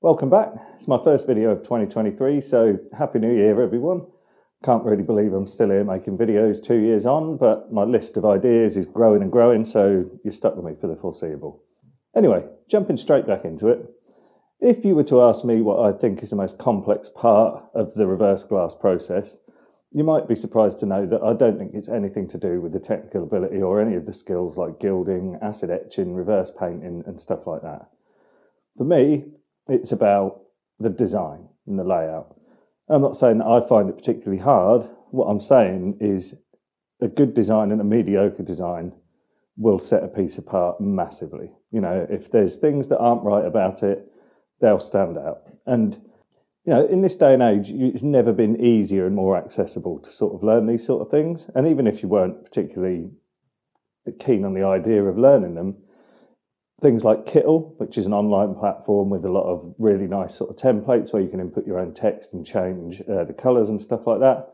Welcome back. It's my first video of 2023, so Happy New Year, everyone. Can't really believe I'm still here making videos 2 years on, but my list of ideas is growing and growing, so you're stuck with me for the foreseeable. Anyway, jumping straight back into it. If you were to ask me what I think is the most complex part of the reverse glass process, you might be surprised to know that I don't think it's anything to do with the technical ability or any of the skills like gilding, acid etching, reverse painting, and stuff like that. For me, it's about the design and the layout. I'm not saying that I find it particularly hard. What I'm saying is a good design and a mediocre design will set a piece apart massively. You know, if there's things that aren't right about it, they'll stand out. And, you know, in this day and age, it's never been easier and more accessible to sort of learn these sort of things. And even if you weren't particularly keen on the idea of learning them, things like Kittle, which is an online platform with a lot of really nice sort of templates where you can input your own text and change the colors and stuff like that.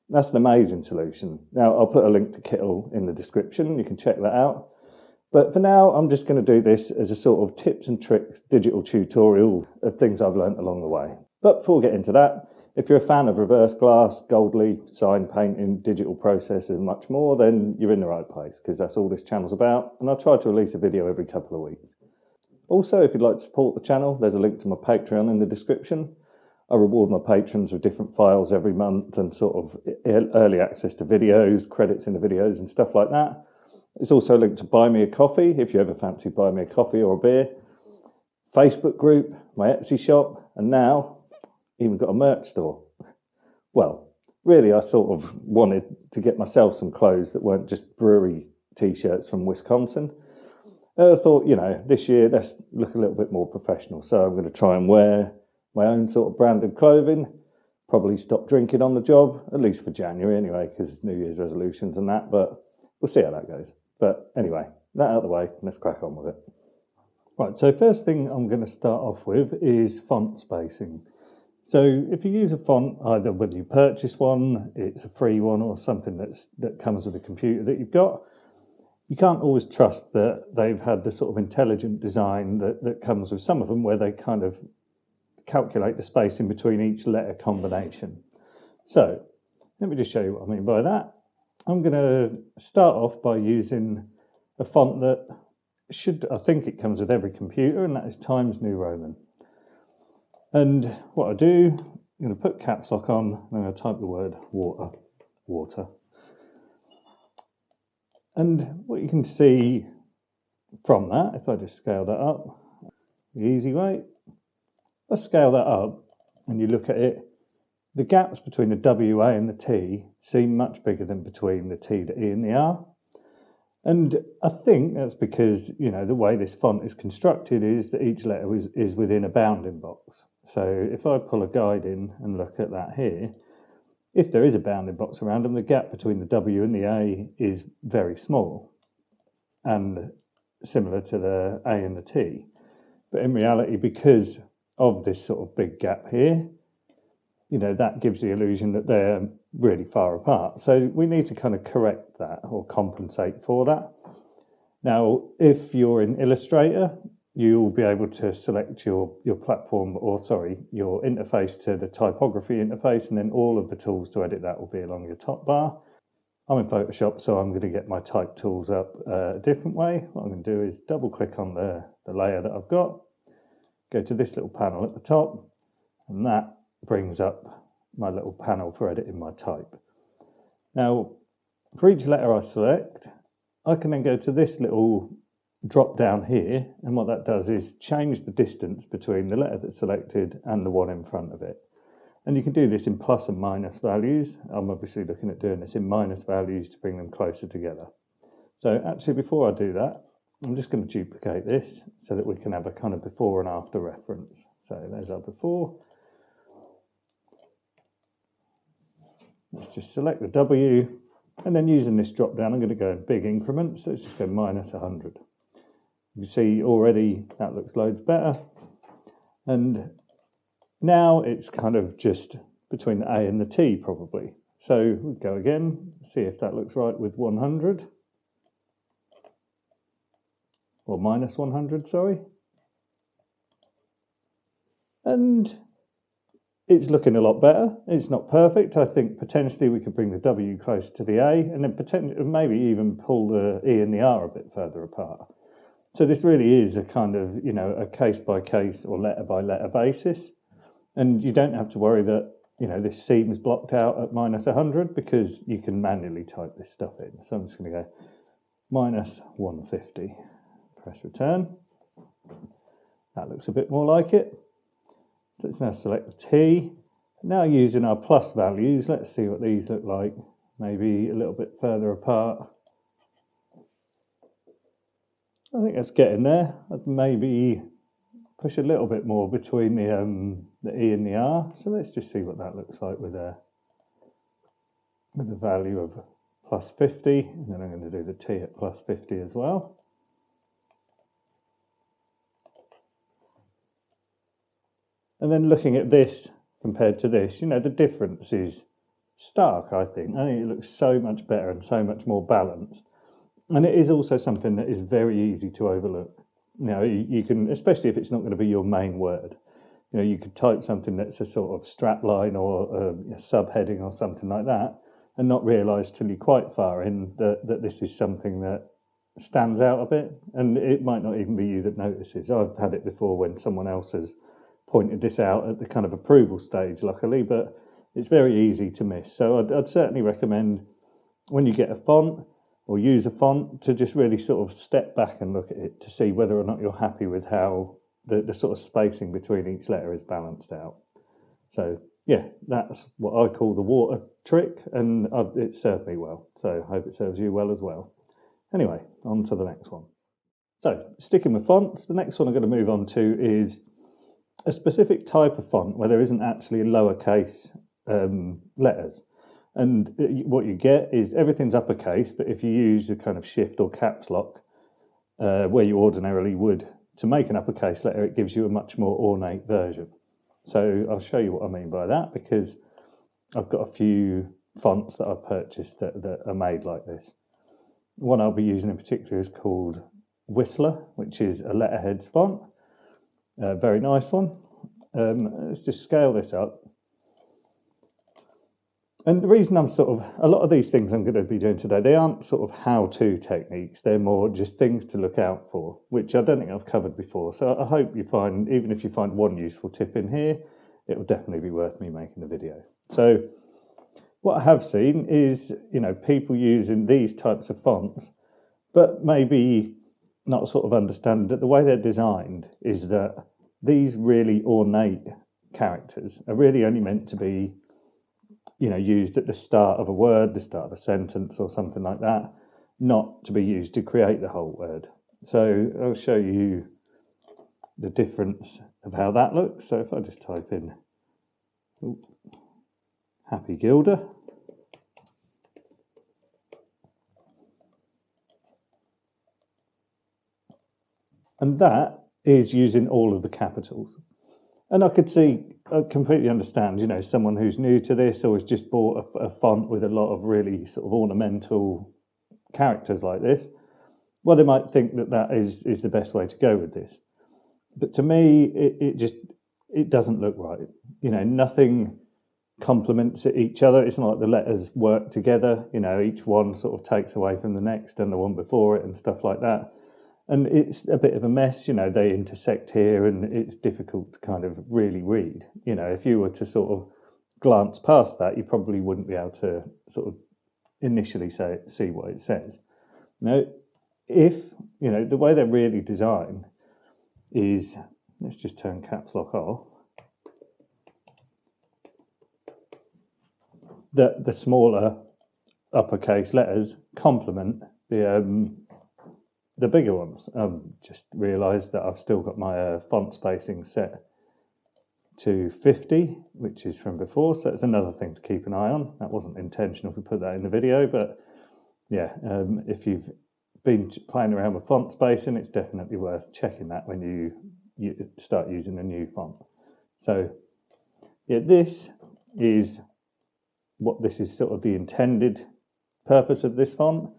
That's an amazing solution. Now, I'll put a link to Kittle in the description. You can check that out. But for now, I'm just going to do this as a sort of tips and tricks digital tutorial of things I've learned along the way. But before we get into that, if you're a fan of reverse glass, gold leaf, sign painting, digital processes and much more, then you're in the right place because that's all this channel's about. And I'll try to release a video every couple of weeks. Also, if you'd like to support the channel, there's a link to my Patreon in the description. I reward my patrons with different files every month and sort of early access to videos, credits in the videos and stuff like that. There's also a link to Buy Me a Coffee if you ever fancy buy me a coffee or a beer. Facebook group, my Etsy shop, and now even got a merch store. Well, really, I sort of wanted to get myself some clothes that weren't just brewery t-shirts from Wisconsin. I thought, you know, this year let's look a little bit more professional. So I'm going to try and wear my own sort of branded clothing. Probably stop drinking on the job, at least for January anyway, because New Year's resolutions and that. But we'll see how that goes. But anyway, that out of the way, let's crack on with it. Right, so first thing I'm going to start off with is font spacing. So if you use a font, either whether you purchase one, it's a free one, or something that comes with a computer that you've got, you can't always trust that they've had the sort of intelligent design that comes with some of them, where they kind of calculate the spacing between each letter combination. So let me just show you what I mean by that. I'm going to start off by using a font that I think it comes with every computer, and that is Times New Roman. And what I do, I'm going to put caps lock on, and I'm going to type the word water. And what you can see from that, if I just scale that up, the easy way, if I scale that up and you look at it, the gaps between the WA and the T seem much bigger than between the T, the E and the R. And I think that's because, you know, the way this font is constructed is that each letter is within a bounding box. So if I pull a guide in and look at that here, if there is a bounding box around them, the gap between the W and the A is very small and similar to the A and the T. But in reality, because of this sort of big gap here, you know, that gives the illusion that they're really far apart. So we need to kind of correct that or compensate for that. Now, if you're in Illustrator, you'll be able to select your platform, or sorry, your interface to the typography interface, and then all of the tools to edit that will be along your top bar. I'm in Photoshop, so I'm going to get my type tools up a different way. What I'm going to do is double click on the layer that I've got, go to this little panel at the top, and that brings up my little panel for editing my type. Now, for each letter I select, I can then go to this little drop down here, and what that does is change the distance between the letter that's selected and the one in front of it. And you can do this in plus and minus values. I'm obviously looking at doing this in minus values to bring them closer together. So actually, before I do that, I'm just going to duplicate this so that we can have a kind of before and after reference. So there's our before. Let's just select the W, and then using this drop down, I'm going to go in big increments. So let's just go minus 100. You can see already that looks loads better. And now it's kind of just between the A and the T probably. So we'll go again, see if that looks right with 100. Or minus 100, sorry. and it's looking a lot better. It's not perfect. I think potentially we could bring the W close to the A, and then potentially maybe even pull the E and the R a bit further apart. So this really is a kind of, a case by case or letter by letter basis. And you don't have to worry that, this seam's blocked out at -100 because you can manually type this stuff in. So I'm just going to go -150, press return. That looks a bit more like it. So let's now select the T. Now using our plus values, let's see what these look like. Maybe a little bit further apart. I think that's getting there. I'd maybe push a little bit more between the E and the R. So let's just see what that looks like with the value of +50. And then I'm going to do the T at +50 as well. And then looking at this compared to this, the difference is stark, I think. I think it looks so much better and so much more balanced. And it is also something that is very easy to overlook. You can, especially if it's not going to be your main word, you could type something that's a sort of strap line or a subheading or something like that and not realise till you're quite far in that this is something that stands out a bit. And it might not even be you that notices. I've had it before when someone else has pointed this out at the kind of approval stage, luckily, but it's very easy to miss. So I'd certainly recommend when you get a font or use a font to just really sort of step back and look at it to see whether or not you're happy with how the sort of spacing between each letter is balanced out. So yeah, that's what I call the water trick, and it served me well. So I hope it serves you well as well. Anyway, on to the next one. So sticking with fonts, the next one I'm going to move on to is a specific type of font where there isn't actually lowercase letters. And what you get is everything's uppercase, but if you use a kind of shift or caps lock, where you ordinarily would to make an uppercase letter, it gives you a much more ornate version. So I'll show you what I mean by that, because I've got a few fonts that I've purchased that are made like this. One I'll be using in particular is called Whistler, which is a letterheads font. Very nice one. Let's just scale this up. And the reason I'm a lot of these things I'm going to be doing today, they aren't sort of how-to techniques. They're more just things to look out for, which I don't think I've covered before. So I hope you find, even if you find one useful tip in here, it will definitely be worth me making the video. So what I have seen is, people using these types of fonts, but maybe not sort of understand that the way they're designed is that these really ornate characters are really only meant to be used at the start of a word, the start of a sentence or something like that, not to be used to create the whole word. So I'll show you the difference of how that looks. So if I just type in Happy Gilda, and that is using all of the capitals. And I completely understand, someone who's new to this or has just bought a font with a lot of really sort of ornamental characters like this. Well, they might think that is the best way to go with this. But to me, it doesn't look right. Nothing complements each other. It's not like the letters work together. Each one sort of takes away from the next and the one before it and stuff like that. And it's a bit of a mess, they intersect here and it's difficult to kind of really read. If you were to sort of glance past that, you probably wouldn't be able to sort of initially see what it says. Now, if, the way they're really designed is, let's just turn caps lock off, that the smaller uppercase letters complement the bigger ones. I've just realised that I've still got my font spacing set to 50, which is from before, so it's another thing to keep an eye on. That wasn't intentional to put that in the video, but yeah, if you've been playing around with font spacing, it's definitely worth checking that when you start using a new font. So yeah, this is sort of the intended purpose of this font,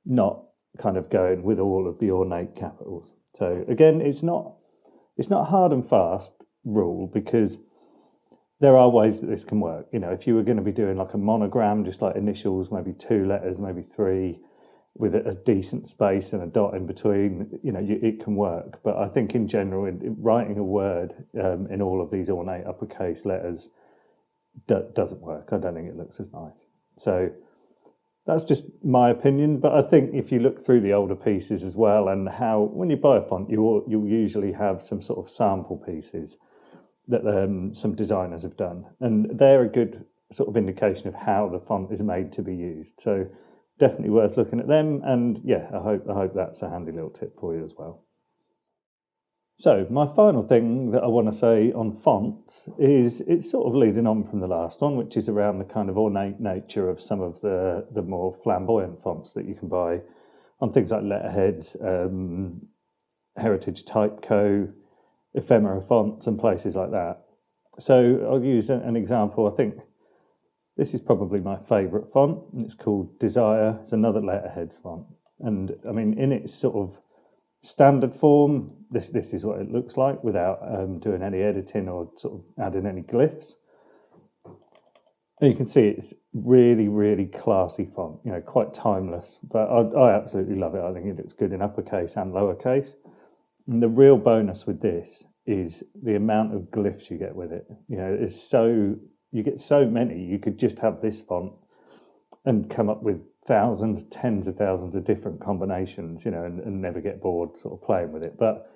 not kind of going with all of the ornate capitals. So again, it's not hard and fast. rule, because there are ways that this can work. You know, if you were going to be doing like a monogram, just like initials, maybe 2 letters, maybe 3, with a decent space and a dot in between, you know, it can work. But I think in general, in writing a word in all of these ornate uppercase letters doesn't work. I don't think it looks as nice. So that's just my opinion. But I think if you look through the older pieces as well, and how when you buy a font, you'll usually have some sort of sample pieces that some designers have done, and they're a good sort of indication of how the font is made to be used. So definitely worth looking at them. And yeah, I hope that's a handy little tip for you as well. So my final thing that I want to say on fonts is it's sort of leading on from the last one, which is around the kind of ornate nature of some of the more flamboyant fonts that you can buy on things like Letterheads, Heritage Typeco, Ephemera fonts and places like that. So I'll use an example. I think this is probably my favourite font, and it's called Desire. It's another Letterheads font. And I mean, in its sort of standard form, this is what it looks like without doing any editing or sort of adding any glyphs. And you can see it's really, really classy font, you know, quite timeless. But I absolutely love it. I think it looks good in uppercase and lowercase. And the real bonus with this is the amount of glyphs you get with it. You know, you get so many. You could just have this font and come up with thousands, tens of thousands of different combinations, you know, and never get bored sort of playing with it. But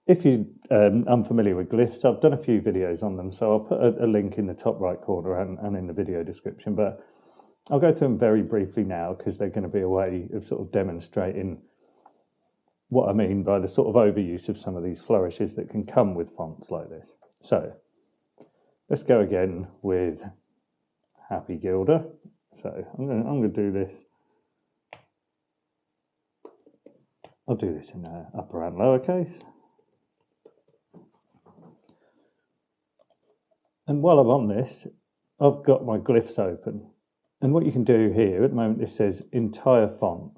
if you're unfamiliar with glyphs, I've done a few videos on them, so I'll put a link in the top right corner and in the video description. But I'll go through them very briefly now, because they're going to be a way of sort of demonstrating what I mean by the sort of overuse of some of these flourishes that can come with fonts like this. So let's go again with Happy Gilder. So I'm going to do this. I'll do this in upper and lowercase. And while I'm on this, I've got my glyphs open. And what you can do here, at the moment, this says entire font.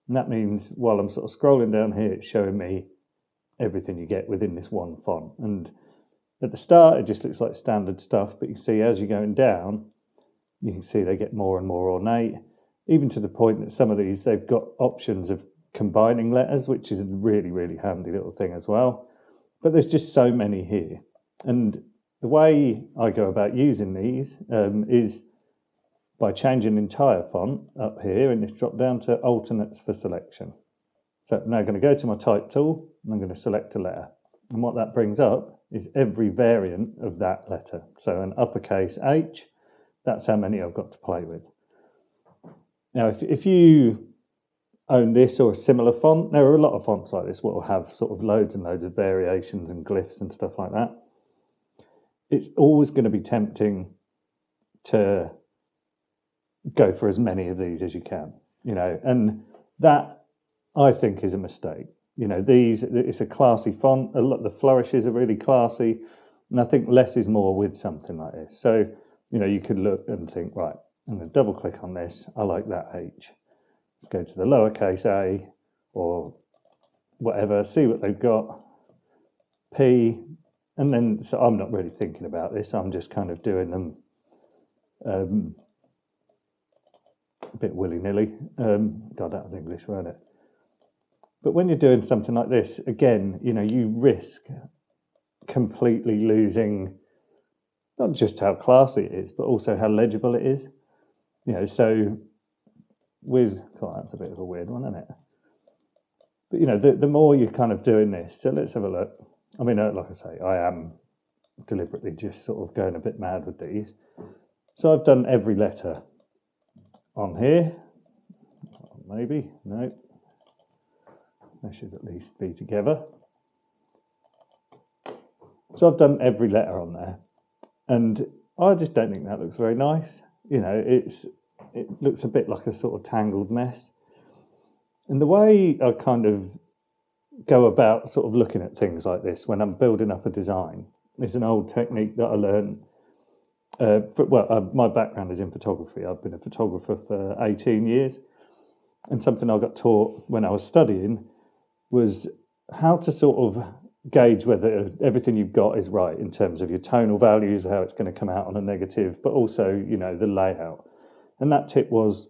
And that means while I'm sort of scrolling down here, it's showing me everything you get within this one font. And at the start, it just looks like standard stuff. But you can see as you're going down, you can see they get more and more ornate, even to the point that some of these, they've got options of combining letters, which is a really, really handy little thing as well. But there's just so many here. And the way I go about using these is by changing entire font up here in this drop down to alternates for selection. So I'm now going to go to my type tool and I'm going to select a letter. And what that brings up is every variant of that letter. So an uppercase H, that's how many I've got to play with. Now, if you own this or a similar font, there are a lot of fonts like this that will have sort of loads and loads of variations and glyphs and stuff like that. It's always going to be tempting to go for as many of these as you can, you know, and that I think is a mistake. You know, it's a classy font. A lot the flourishes are really classy, and I think less is more with something like this. So, you know, you could look and think, right, I'm going to double click on this. I like that H. Let's go to the lowercase a or whatever, see what they've got. P, and then, so I'm not really thinking about this. I'm just kind of doing them a bit willy-nilly. God, that was English, wasn't it? But when you're doing something like this, again, you know, you risk completely losing not just how classy it is, but also how legible it is. You know, so with, God, that's a bit of a weird one, isn't it? But, you know, the more you're kind of doing this, so let's have a look. I mean, like I say, I am deliberately just sort of going a bit mad with these. So I've done every letter on here. Maybe, no. They should at least be together. So I've done every letter on there. And I just don't think that looks very nice. You know, it looks a bit like a sort of tangled mess. And the way I kind of go about sort of looking at things like this when I'm building up a design is an old technique that I learned. My background is in photography. I've been a photographer for 18 years. And something I got taught when I was studying was how to sort of gauge whether everything you've got is right in terms of your tonal values, how it's going to come out on a negative, but also, you know, the layout. And that tip was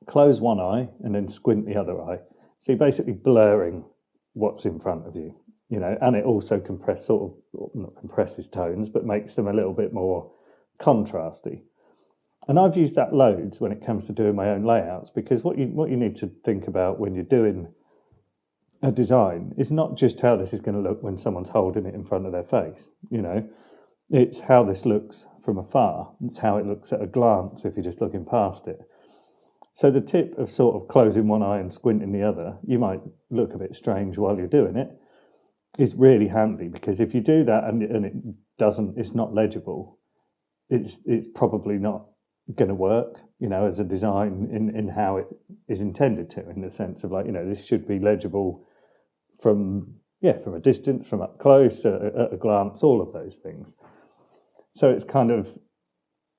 close one eye and then squint the other eye. So you're basically blurring what's in front of you, you know, and it also not compresses tones, but makes them a little bit more contrasty. And I've used that loads when it comes to doing my own layouts, because what you need to think about when you're doing a design is not just how this is going to look when someone's holding it in front of their face, you know, it's how this looks from afar. It's how it looks at a glance if you're just looking past it. So the tip of sort of closing one eye and squinting the other, you might look a bit strange while you're doing it, is really handy, because if you do that and it's not legible, it's probably not going to work, you know, as a design in how it is intended to, in the sense of, like, you know, this should be legible from a distance, from up close, at a glance, all of those things. So it's kind of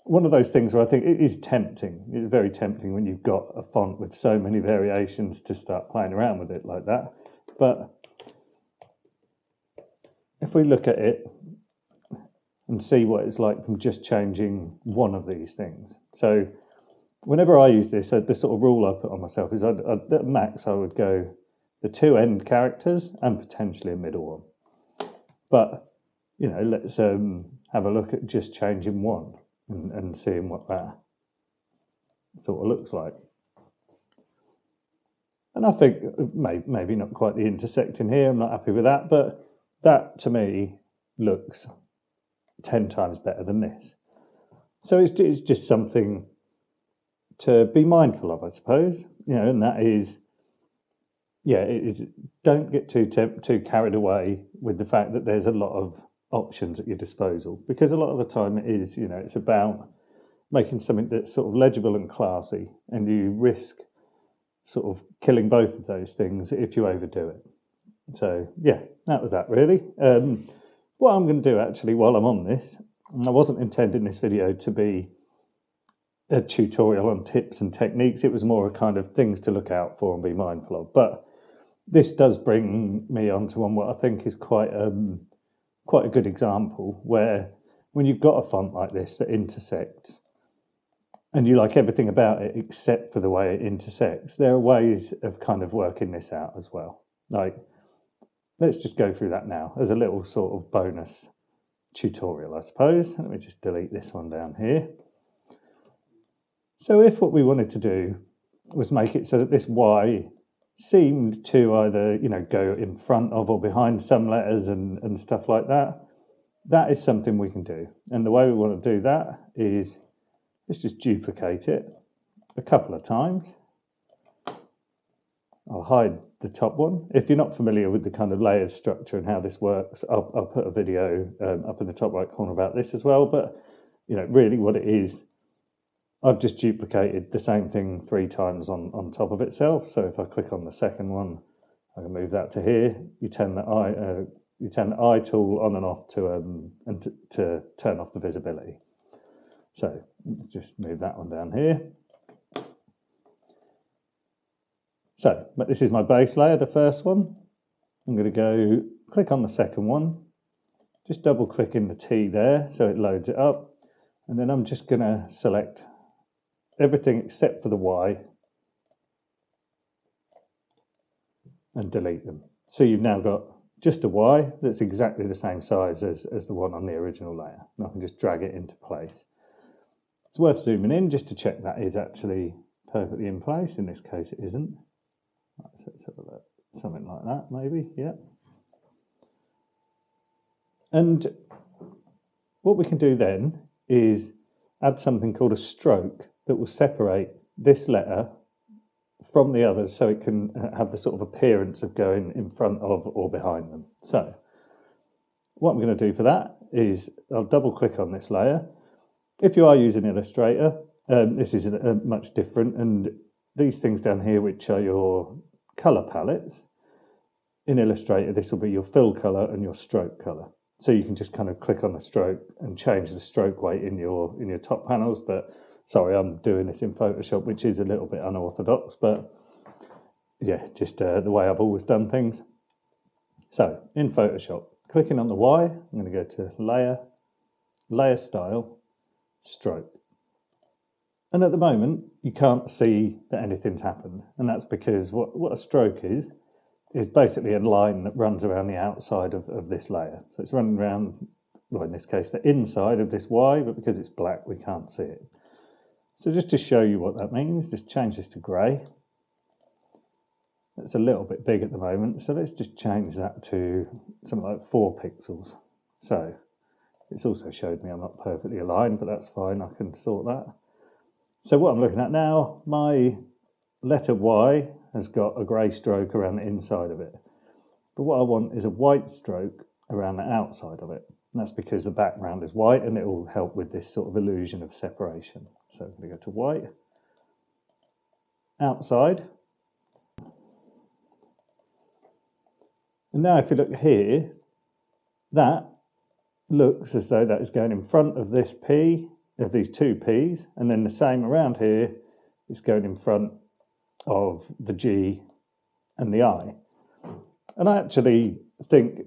one of those things where I think it is tempting. It's very tempting when you've got a font with so many variations to start playing around with it like that. But if we look at it and see what it's like from just changing one of these things. So whenever I use this, the sort of rule I put on myself is at max I would go the two end characters and potentially a middle one. But, you know, let's have a look at just changing one and seeing what that sort of looks like. And I think maybe not quite the intersecting here, I'm not happy with that, but that to me looks 10 times better than this. So it's just something to be mindful of, I suppose, you know, and that is, don't get too carried away with the fact that there's a lot of options at your disposal, because a lot of the time it is, you know, it's about making something that's sort of legible and classy, and you risk sort of killing both of those things if you overdo it. So yeah, that was that really. What I'm going to do actually while I'm on this, I wasn't intending this video to be a tutorial on tips and techniques. It was more a kind of things to look out for and be mindful of. But this does bring me on to what I think is quite a good example, where when you've got a font like this that intersects and you like everything about it except for the way it intersects, there are ways of kind of working this out as well. Like, let's just go through that now as a little sort of bonus tutorial, I suppose. Let me just delete this one down here. So if what we wanted to do was make it so that this Y seemed to either, you know, go in front of or behind some letters and stuff like that, that is something we can do. And the way we want to do that is, let's just duplicate it a couple of times. I'll hide the top one. If you're not familiar with the kind of layers structure and how this works, I'll put a video up in the top right corner about this as well. But, you know, really what it is, I've just duplicated the same thing 3 times on top of itself. So if I click on the second one, I can move that to here. You turn the eye tool on and off to turn off the visibility. So just move that one down here. So, but this is my base layer, the first one. I'm going to go click on the second one, just double click in the T there so it loads it up, and then I'm just going to select everything except for the Y and delete them. So you've now got just a Y that's exactly the same size as the one on the original layer. And I can just drag it into place. It's worth zooming in just to check that is actually perfectly in place. In this case it isn't. So let's have a look. Something like that maybe, yeah. And what we can do then is add something called a stroke that will separate this letter from the others so it can have the sort of appearance of going in front of or behind them. So what I'm going to do for that is I'll double click on this layer. If you are using Illustrator, this is much different, and these things down here, which are your color palettes, in Illustrator this will be your fill color and your stroke color. So you can just kind of click on the stroke and change the stroke weight in your top panels. But sorry, I'm doing this in Photoshop, which is a little bit unorthodox, but yeah, just the way I've always done things. So in Photoshop, clicking on the Y, I'm going to go to Layer, Layer Style, Stroke. And at the moment, you can't see that anything's happened. And that's because what a stroke is basically a line that runs around the outside of this layer. So it's running around, well, in this case, the inside of this Y, but because it's black, we can't see it. So just to show you what that means, just change this to grey. It's a little bit big at the moment, so let's just change that to something like 4 pixels. So it's also showed me I'm not perfectly aligned, but that's fine, I can sort that. So what I'm looking at now, my letter Y has got a grey stroke around the inside of it. But what I want is a white stroke around the outside of it. And that's because the background is white and it will help with this sort of illusion of separation. So I'm going to go to white, outside. And now if you look here, that looks as though that is going in front of this P, of these 2 P's, and then the same around here is going in front of the G and the I. And I actually think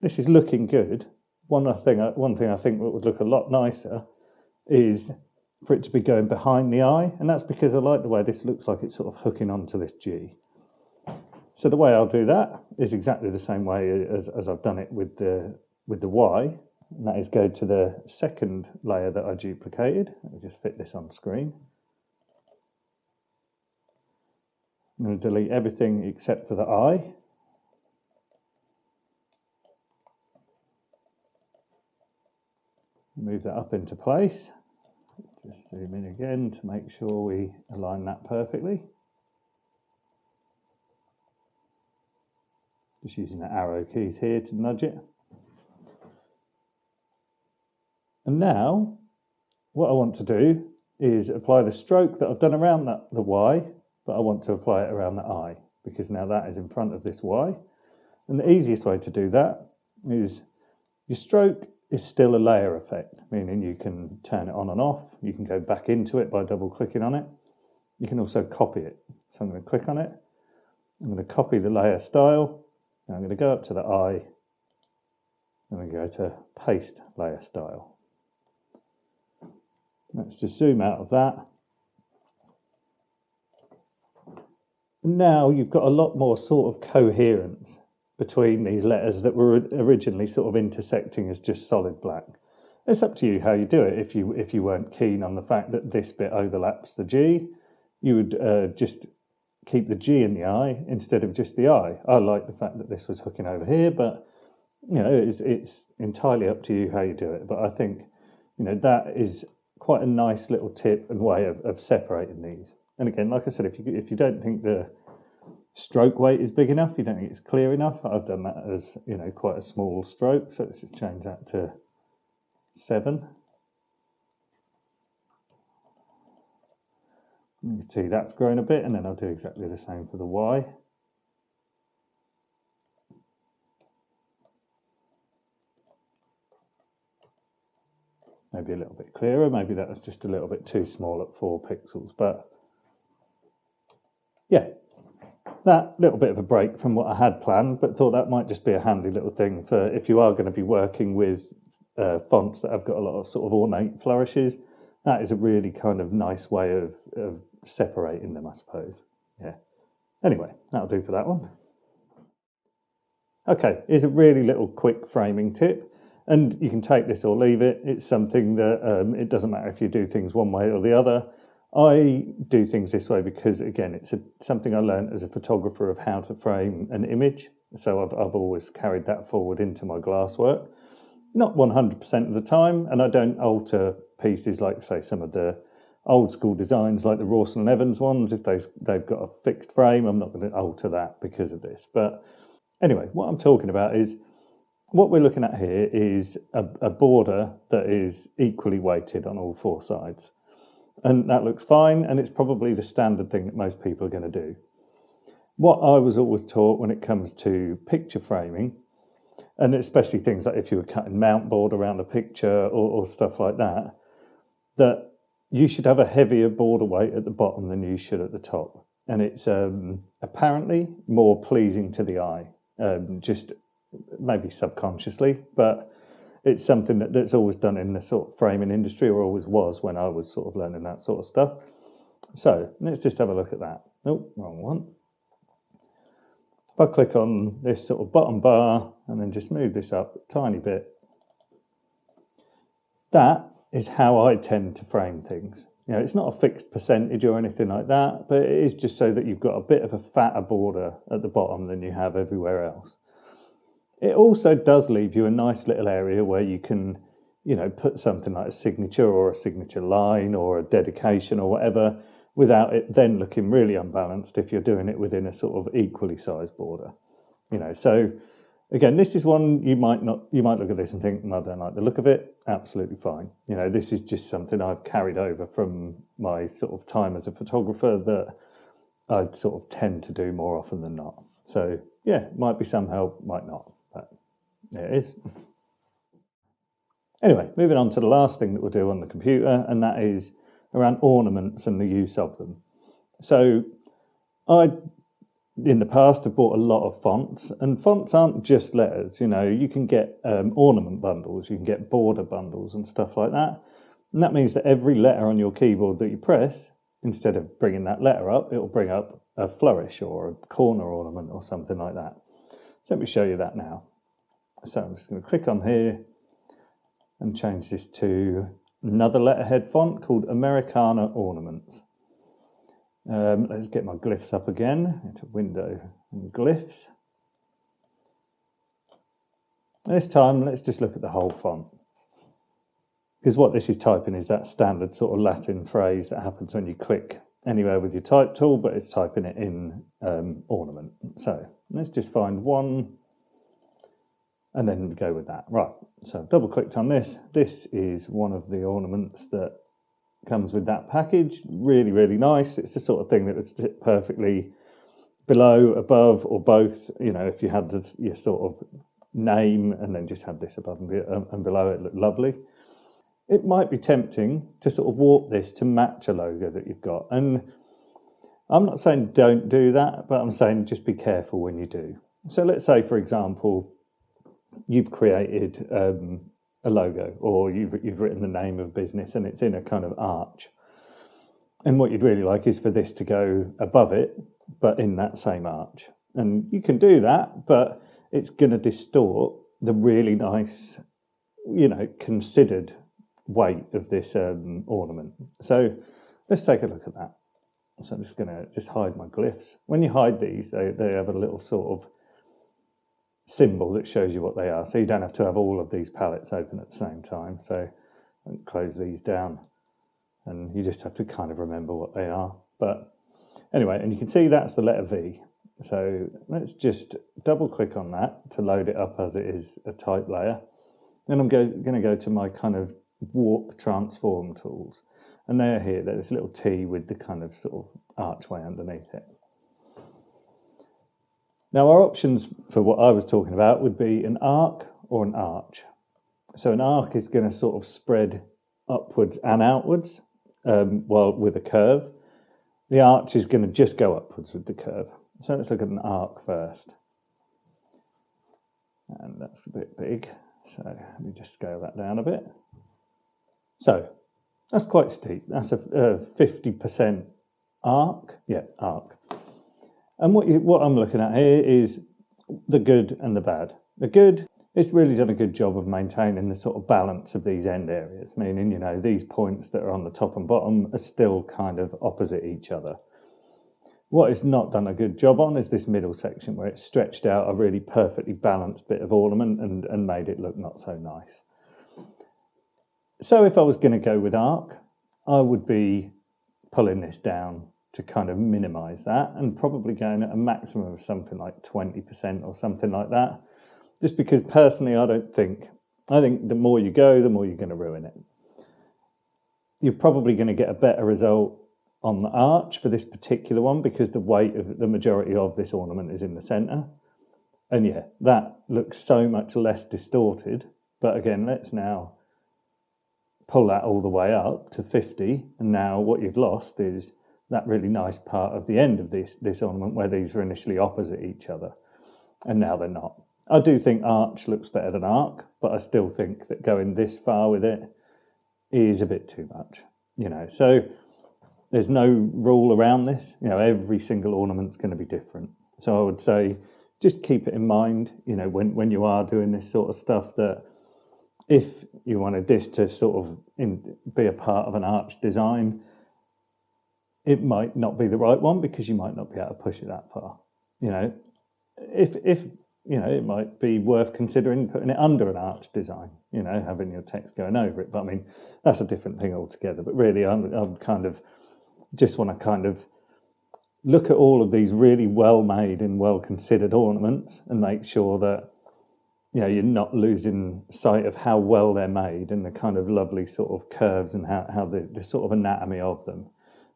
this is looking good. One thing I think that would look a lot nicer is for it to be going behind the I, and that's because I like the way this looks like it's sort of hooking onto this G. So the way I'll do that is exactly the same way as I've done it with the Y, and that is go to the second layer that I duplicated. Let me just fit this on screen. I'm going to delete everything except for the I. Move that up into place. Just zoom in again to make sure we align that perfectly. Just using the arrow keys here to nudge it. And now, what I want to do is apply the stroke that I've done around the Y, but I want to apply it around the I, because now that is in front of this Y. And the easiest way to do that is your stroke is still a layer effect, meaning you can turn it on and off. You can go back into it by double clicking on it. You can also copy it. So I'm going to click on it. I'm going to copy the layer style. And I'm going to go up to the I. And I'm going to go to paste layer style. Let's just zoom out of that. Now you've got a lot more sort of coherence between these letters that were originally sort of intersecting as just solid black. It's up to you how you do it. If you weren't keen on the fact that this bit overlaps the G, you would just keep the G in the I instead of just the I. I like the fact that this was hooking over here, but you know, it's entirely up to you how you do it. But I think, you know, that is quite a nice little tip and way of separating these. And again, like I said, if you don't think the stroke weight is big enough, you don't think it's clear enough, I've done that as, you know, quite a small stroke. So let's just change that to 7. You can see that's grown a bit, and then I'll do exactly the same for the Y. Maybe a little bit clearer, maybe that was just a little bit too small at 4 pixels, but yeah, that little bit of a break from what I had planned, but thought that might just be a handy little thing for if you are going to be working with fonts that have got a lot of sort of ornate flourishes. That is a really kind of nice way of separating them, I suppose. Yeah. Anyway, that'll do for that one. Okay, here's a really little quick framing tip. And you can take this or leave it. It's something that it doesn't matter if you do things one way or the other. I do things this way because, again, it's something I learned as a photographer of how to frame an image. So I've always carried that forward into my glasswork. Not 100% of the time, and I don't alter pieces like, say, some of the old school designs like the Rawson and Evans ones. If they've got a fixed frame, I'm not going to alter that because of this. But anyway, what I'm talking about is, what we're looking at here is a border that is equally weighted on all 4 sides. And that looks fine, and it's probably the standard thing that most people are going to do. What I was always taught when it comes to picture framing, and especially things like if you were cutting mount board around a picture or stuff like that, that you should have a heavier border weight at the bottom than you should at the top. And it's apparently more pleasing to the eye. just maybe subconsciously, but it's something that's always done in the sort of framing industry, or always was when I was sort of learning that sort of stuff. So let's just have a look at that. Oh, wrong one. If I click on this sort of bottom bar and then just move this up a tiny bit, that is how I tend to frame things. You know, it's not a fixed percentage or anything like that, but it is just so that you've got a bit of a fatter border at the bottom than you have everywhere else. It also does leave you a nice little area where you can, you know, put something like a signature or a signature line or a dedication or whatever, without it then looking really unbalanced if you're doing it within a sort of equally sized border. You know, so again, this is one you might look at this and think, I don't like the look of it. Absolutely fine. You know, this is just something I've carried over from my sort of time as a photographer that I sort of tend to do more often than not. So yeah, might be some help, might not, but there it is. Anyway, moving on to the last thing that we'll do on the computer, and that is around ornaments and the use of them. So I, in the past, have bought a lot of fonts, and fonts aren't just letters. You know, you can get ornament bundles, you can get border bundles and stuff like that. And that means that every letter on your keyboard that you press, instead of bringing that letter up, it will bring up a flourish or a corner ornament or something like that. So let me show you that now. So I'm just going to click on here and change this to another letterhead font called Americana Ornaments. Let's get my glyphs up again, into Window and Glyphs. This time, let's just look at the whole font. Because what this is typing is that standard sort of Latin phrase that happens when you click anywhere with your type tool, but it's typing it in ornament. So let's just find one and then go with that. Right, so I've double clicked on this. This is one of the ornaments that comes with that package. Really, really nice. It's the sort of thing that would sit perfectly below, above, or both. You know, if you had this, your sort of name and then just had this above and below, it looked lovely. It might be tempting to sort of warp this to match a logo that you've got. And I'm not saying don't do that, but I'm saying just be careful when you do. So let's say, for example, you've created a logo, or you've written the name of a business and it's in a kind of arch. And what you'd really like is for this to go above it, but in that same arch. And you can do that, but it's going to distort the really nice, you know, considered weight of this ornament. So let's take a look at that. So I'm just going to just hide my glyphs. When you hide these, they have a little sort of symbol that shows you what they are, so you don't have to have all of these palettes open at the same time. So I'll close these down and you just have to kind of remember what they are. But anyway, and you can see that's the letter V. So let's just double click on that to load it up as it is a type layer. Then I'm going to go to my kind of warp transform tools, and they're here. There's this little T with the kind of sort of archway underneath it. Now, our options for what I was talking about would be an arc or an arch. So an arc is going to sort of spread upwards and outwards, while with a curve. The arch is going to just go upwards with the curve. So let's look at an arc first. And that's a bit big, so let me just scale that down a bit. So that's quite steep. That's a 50% arc. Yeah, arc. And what I'm looking at here is the good and the bad. The good, it's really done a good job of maintaining the sort of balance of these end areas, meaning, you know, these points that are on the top and bottom are still kind of opposite each other. What it's not done a good job on is this middle section where it's stretched out a really perfectly balanced bit of ornament and made it look not so nice. So if I was going to go with arc, I would be pulling this down to kind of minimize that, and probably going at a maximum of something like 20% or something like that. Just because personally, I think the more you go, the more you're going to ruin it. You're probably going to get a better result on the arch for this particular one because the weight of the majority of this ornament is in the center. And yeah, that looks so much less distorted. But again, let's now pull that all the way up to 50. And now what you've lost is that really nice part of the end of this ornament where these are initially opposite each other. and now they're not. I do think arch looks better than arc, but I still think that going this far with it is a bit too much, So there's no rule around this. Every single ornament's going to be different. So I would say just keep it in mind, when you are doing this sort of stuff, that if you wanted this to sort of be a part of an arch design, it might not be the right one because you might not be able to push it that far. If it might be worth considering putting it under an arch design, having your text going over it. But I mean, that's a different thing altogether. But really, I'm kind of just want to kind of look at all of these really well made and well considered ornaments and make sure that you're not losing sight of how well they're made and the kind of lovely sort of curves and how the sort of anatomy of them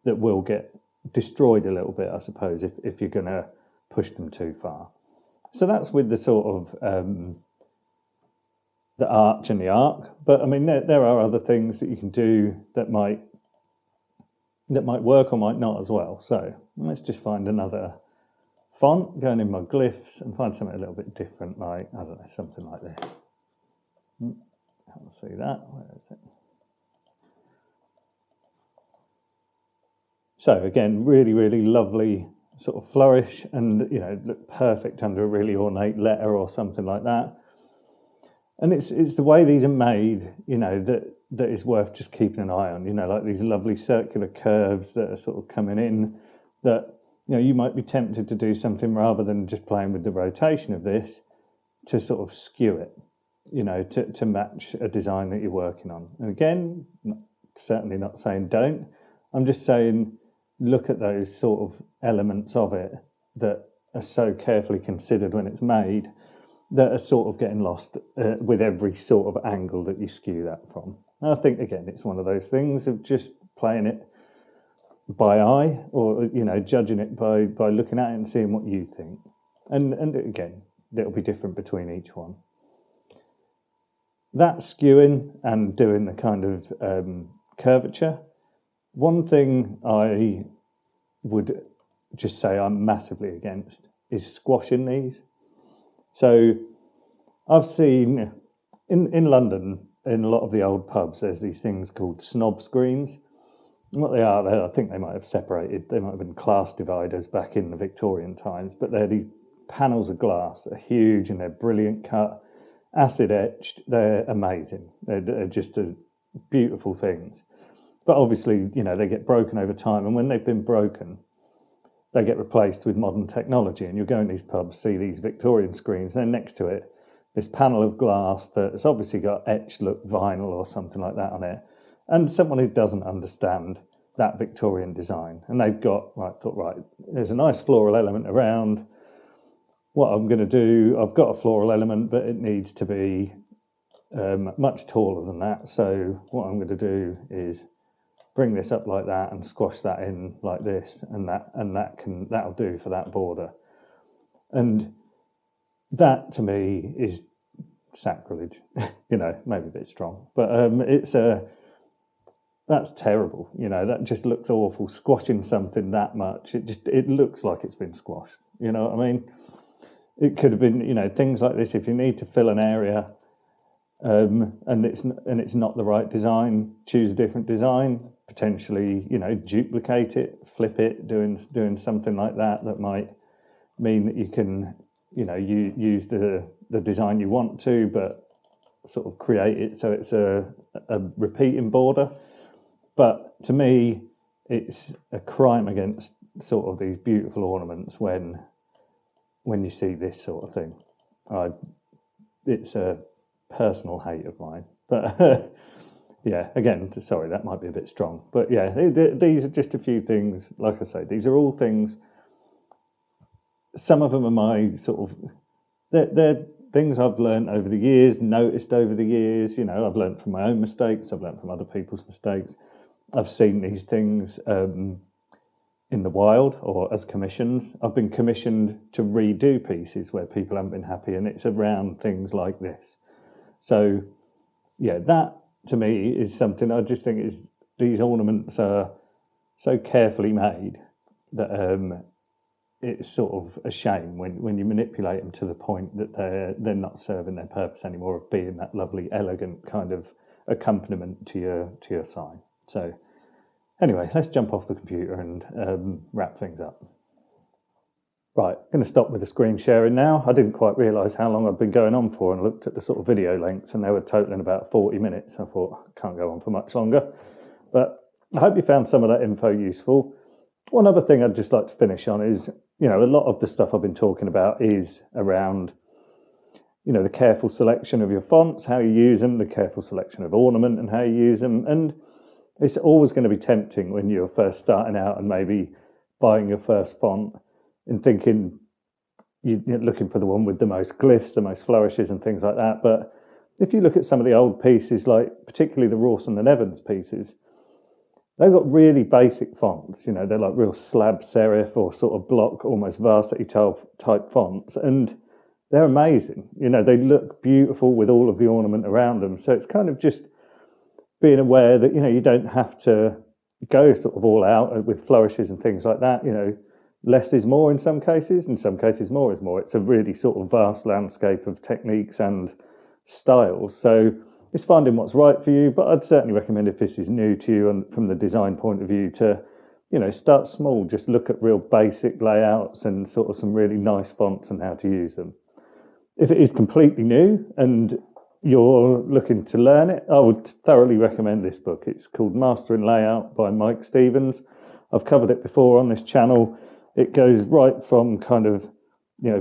that will get destroyed a little bit, I suppose, if you're going to push them too far. So that's with the sort of the arch and the arc. But I mean, there are other things that you can do that might work or might not as well. So let's just find another font, going in my glyphs, and find something a little bit different, like, I don't know, something like this. Can't see that. Where is it? So again, really, really lovely sort of flourish, and look perfect under a really ornate letter or something like that. And it's the way these are made, that is worth just keeping an eye on. Like these lovely circular curves that are sort of coming in, that you might be tempted to do something rather than just playing with the rotation of this to sort of skew it, to match a design that you're working on. And again, certainly not saying don't. I'm just saying look at those sort of elements of it that are so carefully considered when it's made, that are sort of getting lost with every sort of angle that you skew that from. And I think, again, it's one of those things of just playing it by eye, or judging it by looking at it and seeing what you think. And again, it'll be different between each one. That skewing and doing the kind of curvature, one thing I would just say I'm massively against is squashing these. So I've seen in London, in a lot of the old pubs, there's these things called snob screens. And what they are, I think they might have separated, they might have been class dividers back in the Victorian times, but they're these panels of glass that are huge and they're brilliant cut, acid etched, they're amazing. They're just beautiful things. But obviously, they get broken over time, and when they've been broken, they get replaced with modern technology. And you'll go in these pubs, see these Victorian screens, and next to it, this panel of glass that's obviously got etched look vinyl or something like that on it. And someone who doesn't understand that Victorian design, and they've got, right, there's a nice floral element around. What I'm going to do, I've got a floral element, but it needs to be much taller than that. So what I'm going to do is bring this up like that and squash that in like this, and that'll do for that border. And that to me is sacrilege. Maybe a bit strong, but that's terrible. That just looks awful. Squashing something that much, it looks like it's been squashed. You know what I mean? It could have been, things like this. If you need to fill an area, and it's not the right design, choose a different design. Potentially, duplicate it, flip it, doing something like that might mean that you can, you use the design you want to, but sort of create it so it's a repeating border. But to me, it's a crime against sort of these beautiful ornaments when you see this sort of thing. It's a personal hate of mine, but yeah, again, sorry, that might be a bit strong, but yeah, these are just a few things. Like I say, these are all things. Some of them are my sort of, they're things I've learned over the years, noticed over the years. I've learned from my own mistakes, I've learned from other people's mistakes. I've seen these things in the wild or as commissions. I've been commissioned to redo pieces where people haven't been happy, and it's around things like this. So yeah, that to me is something I just think is, these ornaments are so carefully made that it's sort of a shame when you manipulate them to the point that they're not serving their purpose anymore of being that lovely, elegant kind of accompaniment to your sign. So anyway, let's jump off the computer and wrap things up. Right, I'm going to stop with the screen sharing now. I didn't quite realise how long I'd been going on for, and I looked at the sort of video lengths and they were totaling about 40 minutes. I thought, I can't go on for much longer. But I hope you found some of that info useful. One other thing I'd just like to finish on is, a lot of the stuff I've been talking about is around, the careful selection of your fonts, how you use them, the careful selection of ornament and how you use them. And it's always going to be tempting when you're first starting out and maybe buying your first font and thinking you're looking for the one with the most glyphs, the most flourishes and things like that. But if you look at some of the old pieces, like particularly the Rawson and Evans pieces, they've got really basic fonts. They're like real slab serif or sort of block, almost varsity type fonts. And they're amazing. They look beautiful with all of the ornament around them. So it's kind of just being aware that, you don't have to go sort of all out with flourishes and things like that. Less is more in some cases more is more. It's a really sort of vast landscape of techniques and styles. So it's finding what's right for you, but I'd certainly recommend, if this is new to you and from the design point of view, to, start small. Just look at real basic layouts and sort of some really nice fonts and how to use them. If it is completely new and you're looking to learn it, I would thoroughly recommend this book. It's called Mastering Layout by Mike Stevens. I've covered it before on this channel. It goes right from kind of,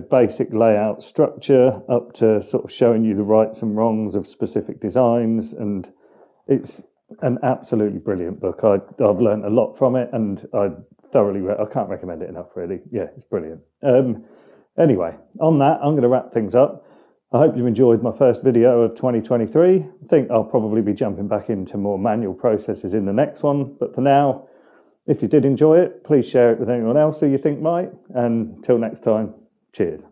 basic layout structure up to sort of showing you the rights and wrongs of specific designs. And it's an absolutely brilliant book. I've learned a lot from it, and I can't recommend it enough, really. Yeah, it's brilliant. Anyway, on that, I'm going to wrap things up. I hope you enjoyed my first video of 2023. I think I'll probably be jumping back into more manual processes in the next one. But for now, if you did enjoy it, please share it with anyone else who you think might. And until next time, cheers.